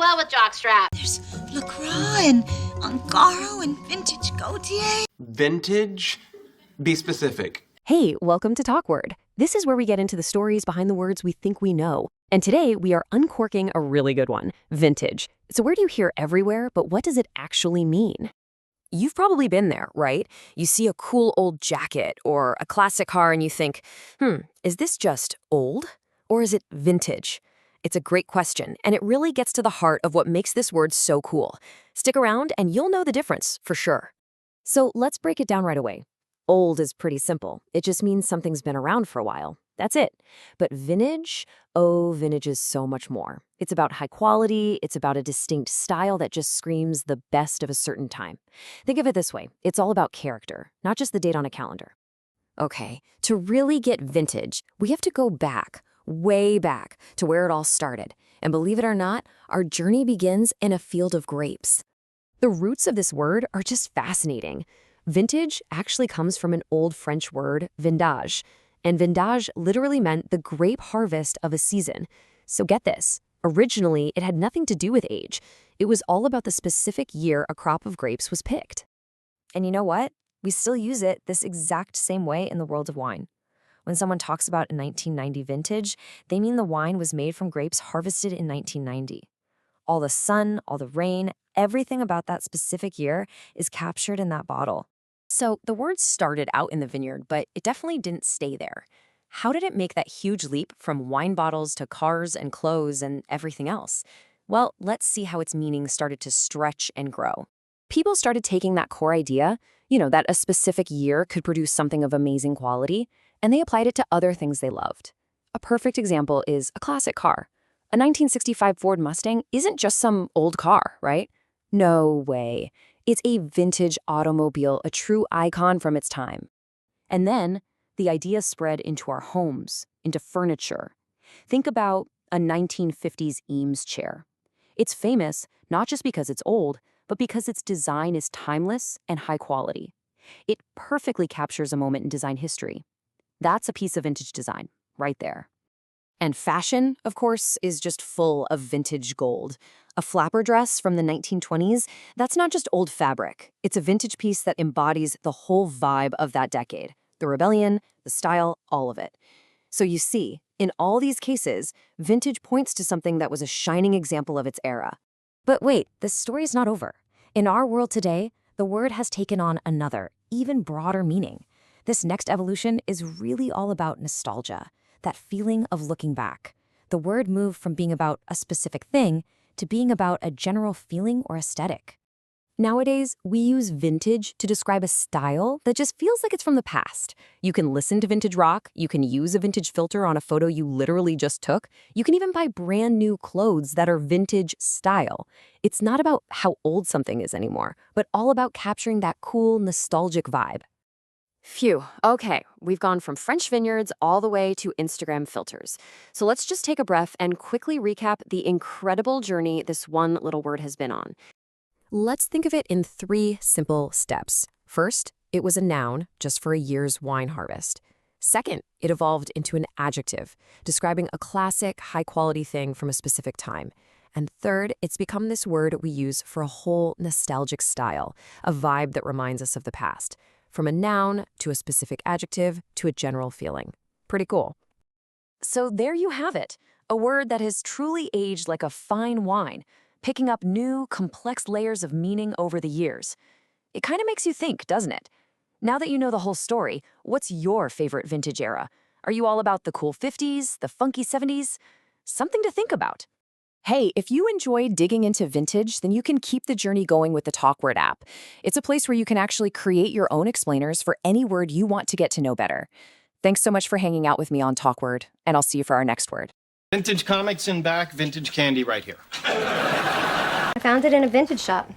well with jockstrap. There's LaCroix and Ungaro and vintage Gautier. Vintage? Be specific. Hey, welcome to TalkWord. This is where we get into the stories behind the words we think we know. And today we are uncorking a really good one, vintage. It's a word you hear everywhere, but what does it actually mean? You've probably been there, right? You see a cool old jacket or a classic car and you think, is this just old or is it vintage? It's a great question, and it really gets to the heart of what makes this word so cool. Stick around and you'll know the difference, for sure. So let's break it down right away. Old is pretty simple. It just means something's been around for a while. That's it. But vintage? Oh, vintage is so much more. It's about high quality. It's about a distinct style that just screams the best of a certain time. Think of it this way. It's all about character, not just the date on a calendar. Okay, to really get vintage, we have to go back, way back, to where it all started. And believe it or not, our journey begins in a field of grapes. The roots of this word are just fascinating. Vintage actually comes from an old French word, vendage. And vendage literally meant the grape harvest of a season. So get this, originally it had nothing to do with age. It was all about the specific year a crop of grapes was picked. And you know what? We still use it this exact same way in the world of wine. When someone talks about a 1990 vintage, they mean the wine was made from grapes harvested in 1990. All the sun, all the rain, everything about that specific year is captured in that bottle. So the word started out in the vineyard, but it definitely didn't stay there. How did it make that huge leap from wine bottles to cars and clothes and everything else? Well, let's see how its meaning started to stretch and grow. People started taking that core idea, that a specific year could produce something of amazing quality, and they applied it to other things they loved. A perfect example is a classic car. A 1965 Ford Mustang isn't just some old car, right? No way. It's a vintage automobile, a true icon from its time. And then the idea spread into our homes, into furniture. Think about a 1950s Eames chair. It's famous not just because it's old, but because its design is timeless and high quality. It perfectly captures a moment in design history. That's a piece of vintage design, right there. And fashion, of course, is just full of vintage gold. A flapper dress from the 1920s, that's not just old fabric. It's a vintage piece that embodies the whole vibe of that decade. The rebellion, the style, all of it. So you see, in all these cases, vintage points to something that was a shining example of its era. But wait, this story's not over. In our world today, the word has taken on another, even broader meaning. This next evolution is really all about nostalgia, that feeling of looking back. The word moved from being about a specific thing to being about a general feeling or aesthetic. Nowadays, we use vintage to describe a style that just feels like it's from the past. You can listen to vintage rock, you can use a vintage filter on a photo you literally just took, you can even buy brand new clothes that are vintage style. It's not about how old something is anymore, but all about capturing that cool, nostalgic vibe. Phew, okay, we've gone from French vineyards all the way to Instagram filters. So let's just take a breath and quickly recap the incredible journey this one little word has been on. Let's think of it in 3 simple steps. First, it was a noun just for a year's wine harvest. Second, it evolved into an adjective, describing a classic, high-quality thing from a specific time. And third, it's become this word we use for a whole nostalgic style, a vibe that reminds us of the past. From a noun to a specific adjective to a general feeling. Pretty cool. So there you have it, a word that has truly aged like a fine wine, picking up new, complex layers of meaning over the years. It kind of makes you think, doesn't it? Now that you know the whole story, what's your favorite vintage era? Are you all about the cool 50s, the funky 70s? Something to think about. Hey, if you enjoy digging into vintage, then you can keep the journey going with the TalkWord app. It's a place where you can actually create your own explainers for any word you want to get to know better. Thanks so much for hanging out with me on TalkWord, and I'll see you for our next word. Vintage comics in back, vintage candy right here. I found it in a vintage shop.